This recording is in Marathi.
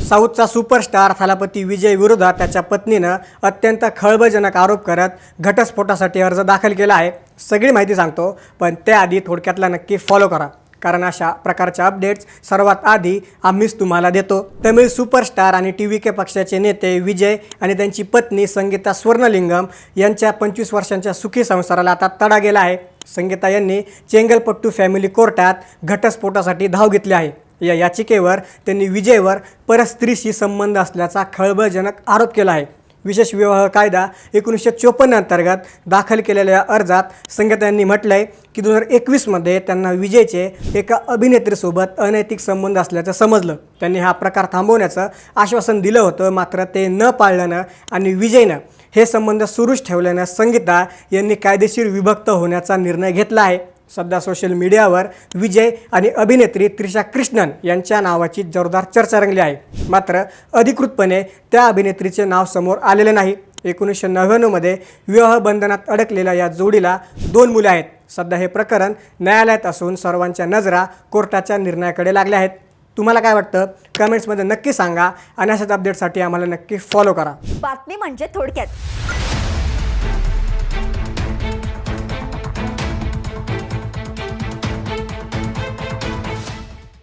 साऊथचा सुपरस्टार थालापती विजय विरोधात त्याच्या पत्नीनं अत्यंत खळबळजनक आरोप करत घटस्फोटासाठी अर्ज दाखल केला आहे। सगळी माहिती सांगतो, पण त्याआधी थोडक्यातला नक्की फॉलो करा, कारण अशा प्रकारच्या अपडेट्स सर्वात आधी आम्हीच तुम्हाला देतो। तमिळ सुपरस्टार आणि TVK पक्षाचे नेते विजय आणि त्यांची पत्नी संगीता स्वर्णलिंगम यांच्या 25 वर्षांच्या सुखी संसाराला आता तडा गेला आहे। संगीता यांनी चेंगलपट्टू फॅमिली कोर्टात घटस्फोटासाठी धाव घेतली आहे। या याचिकेवर त्यांनी विजयवर परस्त्रीशी संबंध असल्याचा खळबळजनक आरोप केला आहे। विशेष विवाह कायदा 1954 अंतर्गत दाखल केलेल्या अर्जात संगीता यांनी म्हटलंय की 2021 मध्ये त्यांना विजयचे एका अभिनेत्रीसोबत अनैतिक संबंध असल्याचं समजलं। त्यांनी हा प्रकार थांबवण्याचं आश्वासन दिलं होतं, मात्र ते न पाळल्यानं आणि विजयनं हे संबंध सुरूच ठेवल्यानं संगीता यांनी कायदेशीर विभक्त होण्याचा निर्णय घेतला आहे। सध्या सोशल मीडियावर विजय आणि अभिनेत्री त्रिशा कृष्णन यांच्या नावाची जोरदार चर्चा रंगली आहे, मात्र अधिकृतपणे त्या अभिनेत्रीचे नाव समोर आलेले नाही। 1999 मध्ये विवाह बंधनात अडकलेल्या या जोडीला 2 मुले आहेत। सध्या हे प्रकरण न्यायालयात असून सर्वांच्या नजरा कोर्टाच्या निर्णयाकडे लागल्या आहेत। तुम्हाला काय वाटतं कमेंट्समध्ये नक्की सांगा आणि अशाच अपडेटसाठी आम्हाला नक्की फॉलो करा। बातमी म्हणजे थोडक्यात।